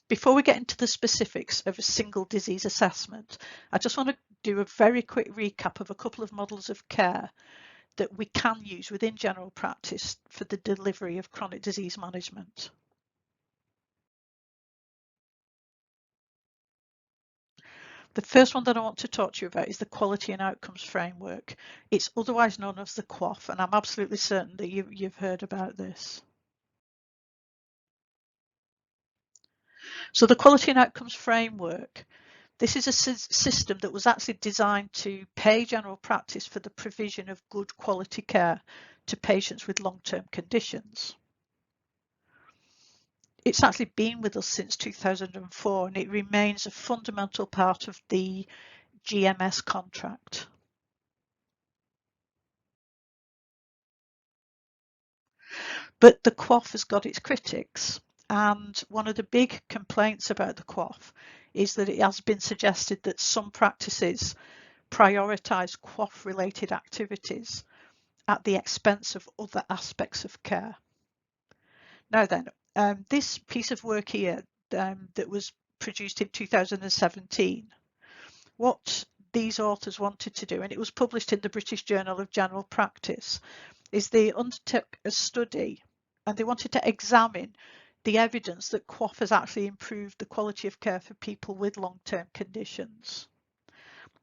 Before we get into the specifics of a single disease assessment, I just want to do a very quick recap of a couple of models of care that we can use within general practice for the delivery of chronic disease management. The first one that I want to talk to you about is the Quality and Outcomes Framework. It's otherwise known as the QOF, and I'm absolutely certain that you've heard about this. So the Quality and Outcomes Framework, this is a system that was actually designed to pay general practice for the provision of good quality care to patients with long-term conditions. It's actually been with us since 2004, and it remains a fundamental part of the GMS contract. But the QOF has got its critics, and one of the big complaints about the QOF is that it has been suggested that some practices prioritise QOF related activities at the expense of other aspects of care. Now then, this piece of work here that was produced in 2017, what these authors wanted to do, and it was published in the British Journal of General Practice, is they undertook a study and they wanted to examine the evidence that QOF has actually improved the quality of care for people with long-term conditions.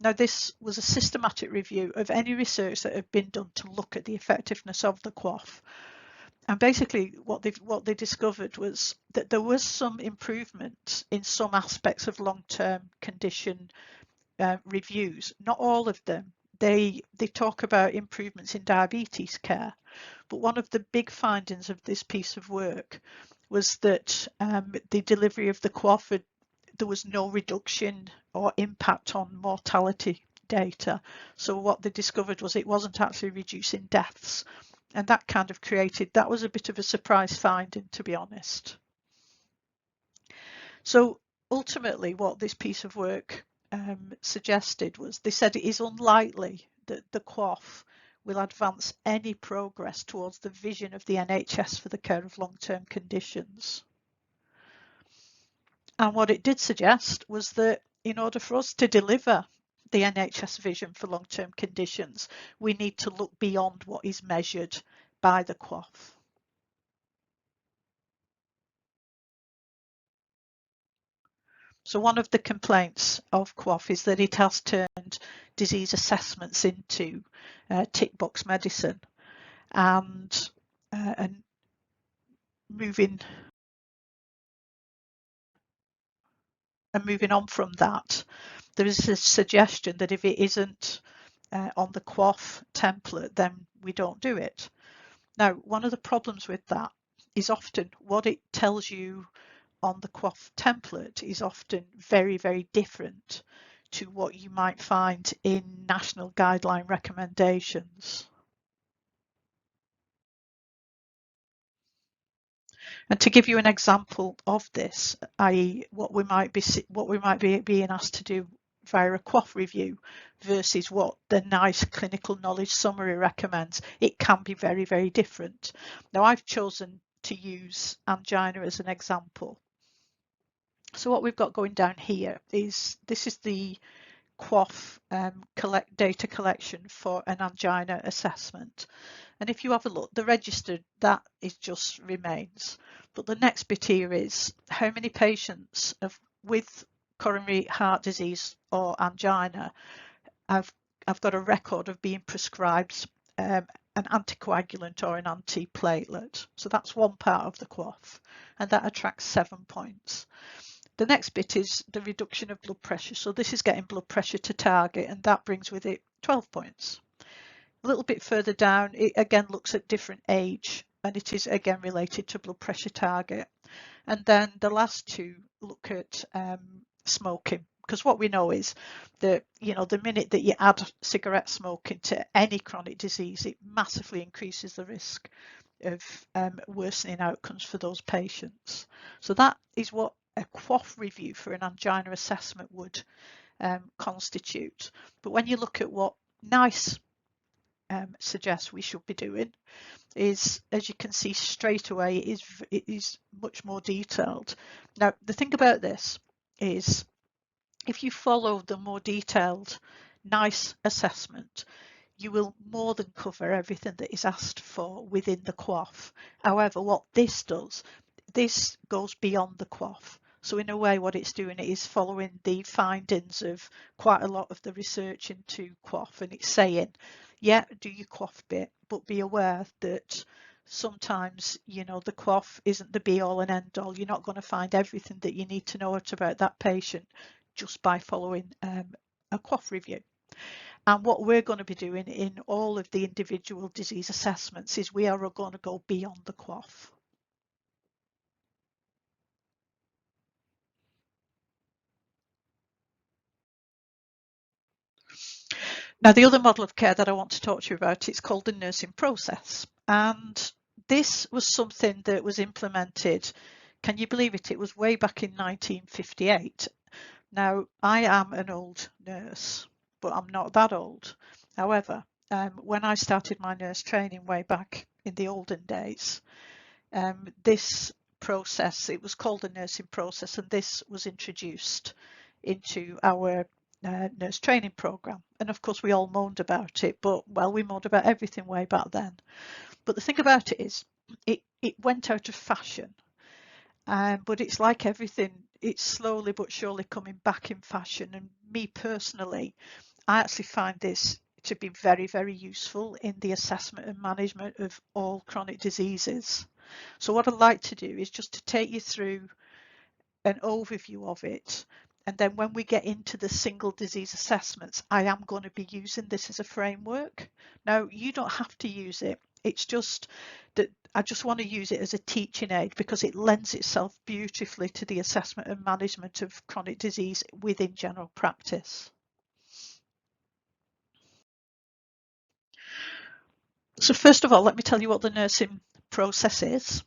Now, this was a systematic review of any research that had been done to look at the effectiveness of the QOF. And basically what they discovered was that there was some improvement in some aspects of long-term condition reviews, not all of them. They talk about improvements in diabetes care, but one of the big findings of this piece of work was that the delivery of the QOF, there was no reduction or impact on mortality data. So what they discovered was it wasn't actually reducing deaths, and that kind of that was a bit of a surprise finding, to be honest. So ultimately what this piece of work suggested was, they said it is unlikely that the QOF will advance any progress towards the vision of the NHS for the care of long-term conditions. And what it did suggest was that in order for us to deliver the NHS vision for long-term conditions, we need to look beyond what is measured by the QOF. So one of the complaints of QOF is that it has turned disease assessments into tick box medicine, and moving on from that, there is a suggestion that if it isn't on the QOF template, then we don't do it. Now, one of the problems with that is often what it tells you on the QOF template is often very, very different to what you might find in national guideline recommendations. And to give you an example of this, i.e. what we might be being asked to do via a QOF review versus what the NICE clinical knowledge summary recommends, it can be very, very different. Now, I've chosen to use angina as an example. So what we've got going down here is, this is the QOF data collection for an angina assessment. And if you have a look, the registered, that is just remains. But the next bit here is how many patients with coronary heart disease or angina have got a record of being prescribed an anticoagulant or an antiplatelet. So that's one part of the QOF, and that attracts 7 points. The next bit is the reduction of blood pressure. So this is getting blood pressure to target, and that brings with it 12 points. A little bit further down, it again looks at different age, and it is again related to blood pressure target. And then the last two look at smoking, because what we know is that, you know, the minute that you add cigarette smoking to any chronic disease, it massively increases the risk of worsening outcomes for those patients. So that is what a QOF review for an angina assessment would constitute. But when you look at what NICE suggests we should be doing is, as you can see straight away, it is much more detailed. Now, the thing about this is if you follow the more detailed NICE assessment, you will more than cover everything that is asked for within the QOF. However, what this does, this goes beyond the QOF. So in a way, what it's doing is following the findings of quite a lot of the research into QOF, and it's saying, yeah, do your QOF bit, but be aware that sometimes, you know, the QOF isn't the be all and end all. You're not going to find everything that you need to know about that patient just by following a QOF review. And what we're going to be doing in all of the individual disease assessments is we are going to go beyond the QOF. Now, the other model of care that I want to talk to you about, it's called the nursing process. And this was something that was implemented, can you believe it? It was way back in 1958. Now, I am an old nurse, but I'm not that old. However, when I started my nurse training way back in the olden days, this process, it was called the nursing process, and this was introduced into our nurse training program. And of course, we all moaned about it, but well, we moaned about everything way back then. But the thing about it is, it went out of fashion. But it's like everything, it's slowly but surely coming back in fashion. And me personally, I actually find this to be very, very useful in the assessment and management of all chronic diseases. So what I'd like to do is just to take you through an overview of it. And then when we get into the single disease assessments, I am going to be using this as a framework. Now, you don't have to use it. It's just that I just want to use it as a teaching aid because it lends itself beautifully to the assessment and management of chronic disease within general practice. So first of all, let me tell you what the nursing process is.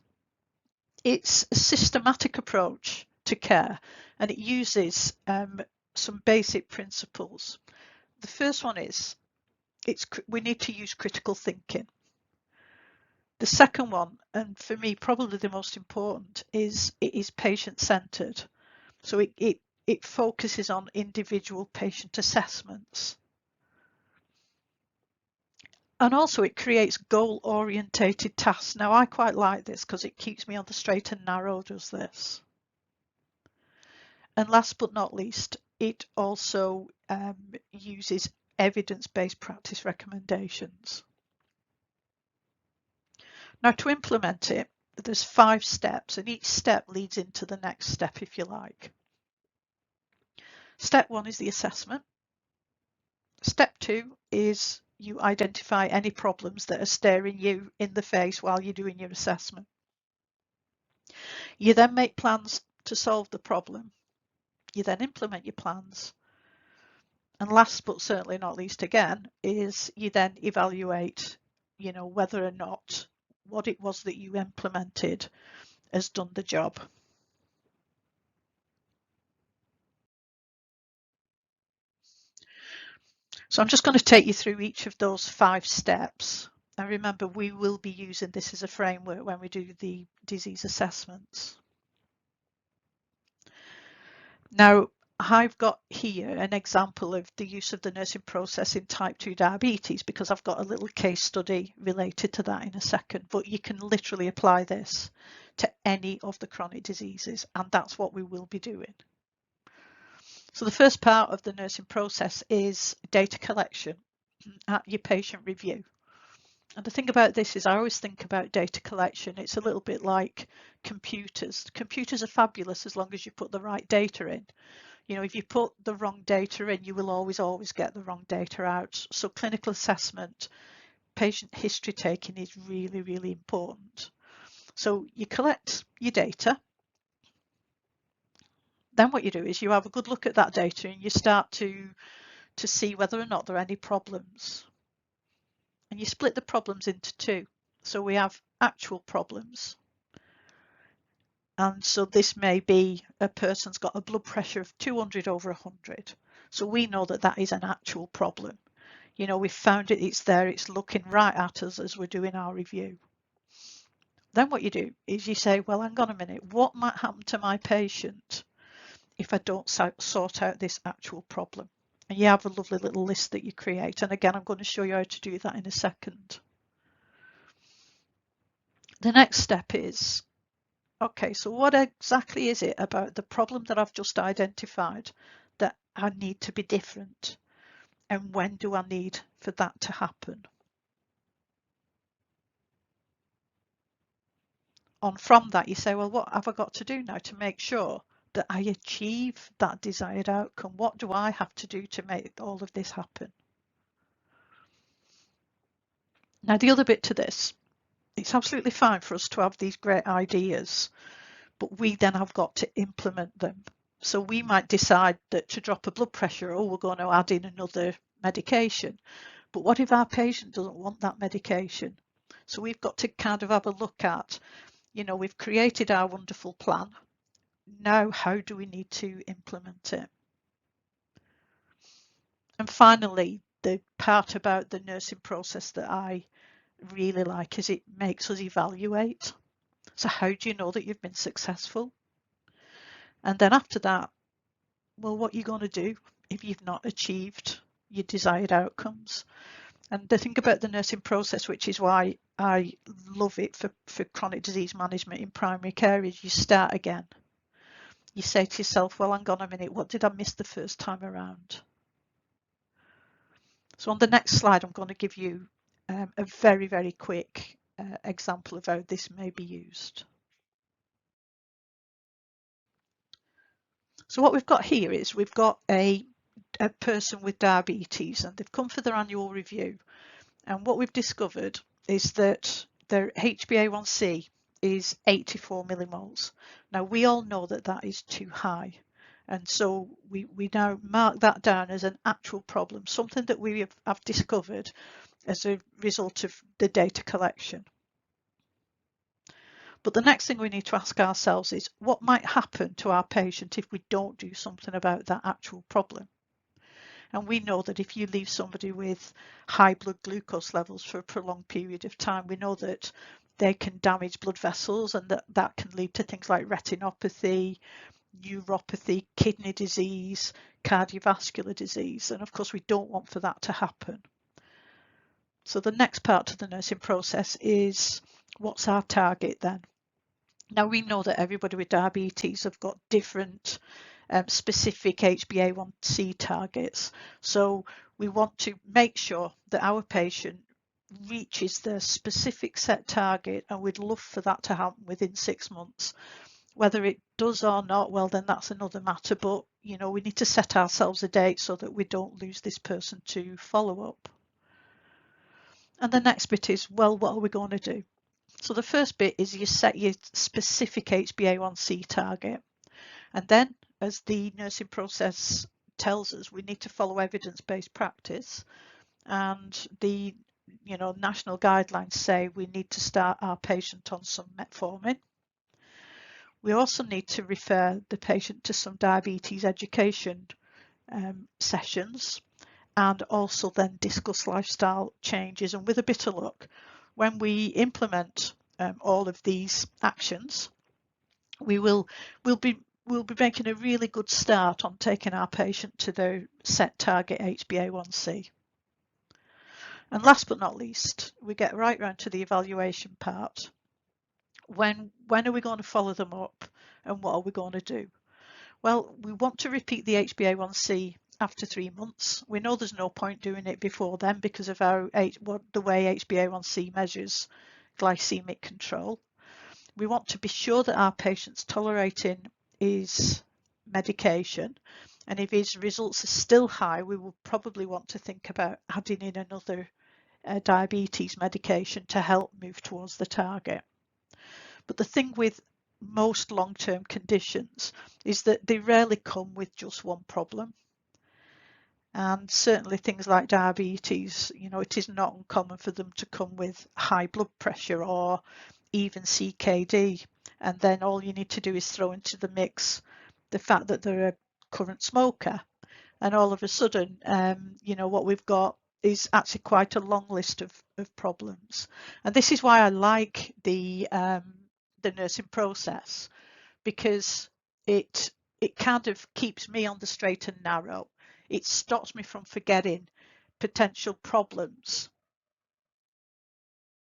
It's a systematic approach to care, and it uses some basic principles. The first one is we need to use critical thinking. The second one, and for me probably the most important, is it is patient-centered. So it focuses on individual patient assessments. And also it creates goal-orientated tasks. Now I quite like this because it keeps me on the straight and narrow, does this. And last but not least, it also uses evidence-based practice recommendations. Now to implement it, there's 5 steps, and each step leads into the next step, if you like. Step 1 is the assessment. Step 2 is you identify any problems that are staring you in the face while you're doing your assessment. You then make plans to solve the problem. You then implement your plans. And last but certainly not least again, is you then evaluate, you know, whether or not what it was that you implemented has done the job. So I'm just going to take you through each of those 5 steps. And remember, we will be using this as a framework when we do the disease assessments. Now, I've got here an example of the use of the nursing process in type 2 diabetes because I've got a little case study related to that in a second, but you can literally apply this to any of the chronic diseases, and that's what we will be doing. So the first part of the nursing process is data collection at your patient review. And the thing about this is I always think about data collection. It's a little bit like computers. Computers are fabulous as long as you put the right data in. You know, if you put the wrong data in, you will always get the wrong data out. So clinical assessment, patient history taking is really, really important. So you collect your data. Then what you do is you have a good look at that data and you start to see whether or not there are any problems. And you split the problems into 2. So we have actual problems. And so this may be a person's got a blood pressure of 200 over 100. So we know that that is an actual problem. You know, we've found it, it's there, it's looking right at us as we're doing our review. Then what you do is you say, well, hang on a minute, what might happen to my patient if I don't sort out this actual problem? And you have a lovely little list that you create. And again, I'm going to show you how to do that in a second. The next step is, okay, so what exactly is it about the problem that I've just identified that I need to be different? And when do I need for that to happen? On from that, you say, well, what have I got to do now to make sure that I achieve that desired outcome? What do I have to do to make all of this happen? Now, the other bit to this, it's absolutely fine for us to have these great ideas, but we then have got to implement them. So we might decide that to drop a blood pressure, oh, we're going to add in another medication. But what if our patient doesn't want that medication? So we've got to kind of have a look at, you know, we've created our wonderful plan. Now, how do we need to implement it? And finally, the part about the nursing process that I really like is it makes us evaluate. So how do you know that you've been successful? And then after that, well, what are you going to do if you've not achieved your desired outcomes? And the thing about the nursing process, which is why I love it for chronic disease management in primary care, is you start again. You say to yourself, well, hang on a minute, what did I miss the first time around? So on the next slide, I'm going to give you a very, very quick example of how this may be used. So what we've got here is we've got a person with diabetes, and they've come for their annual review. And what we've discovered is that their HbA1c is 84 millimoles. Now, we all know that that is too high. And so we now mark that down as an actual problem, something that we have discovered as a result of the data collection. But the next thing we need to ask ourselves is what might happen to our patient if we don't do something about that actual problem? And we know that if you leave somebody with high blood glucose levels for a prolonged period of time, we know that they can damage blood vessels, and that can lead to things like retinopathy, neuropathy, kidney disease, cardiovascular disease. And of course, we don't want for that to happen. So the next part of the nursing process is, what's our target then? Now, we know that everybody with diabetes have got different specific HbA1c targets. So we want to make sure that our patient reaches the specific set target, and we'd love for that to happen within 6 months. Whether it does or not, well, then that's another matter. But, you know, we need to set ourselves a date so that we don't lose this person to follow up. And the next bit is, well, what are we going to do? So the first bit is you set your specific HbA1c target. And then, as the nursing process tells us, we need to follow evidence-based practice. And the national guidelines say we need to start our patient on some metformin. We also need to refer the patient to some diabetes education sessions, and also then discuss lifestyle changes. And with a bit of luck, when we implement all of these actions, we'll be making a really good start on taking our patient to their set target HbA1c. And last but not least, we get right round to the evaluation part. When are we going to follow them up, and what are we going to do? Well, we want to repeat the HbA1c after 3 months. We know there's no point doing it before then because of the way HbA1c measures glycemic control. We want to be sure that our patient's tolerating his medication, and if his results are still high, we will probably want to think about adding in another diabetes medication to help move towards the target. But the thing with most long-term conditions is that they rarely come with just one problem. And certainly things like diabetes, it is not uncommon for them to come with high blood pressure or even CKD. And then all you need to do is throw into the mix the fact that they're a current smoker. And all of a sudden, what we've got is actually quite a long list of problems. And this is why I like the nursing process, because it kind of keeps me on the straight and narrow. It stops me from forgetting potential problems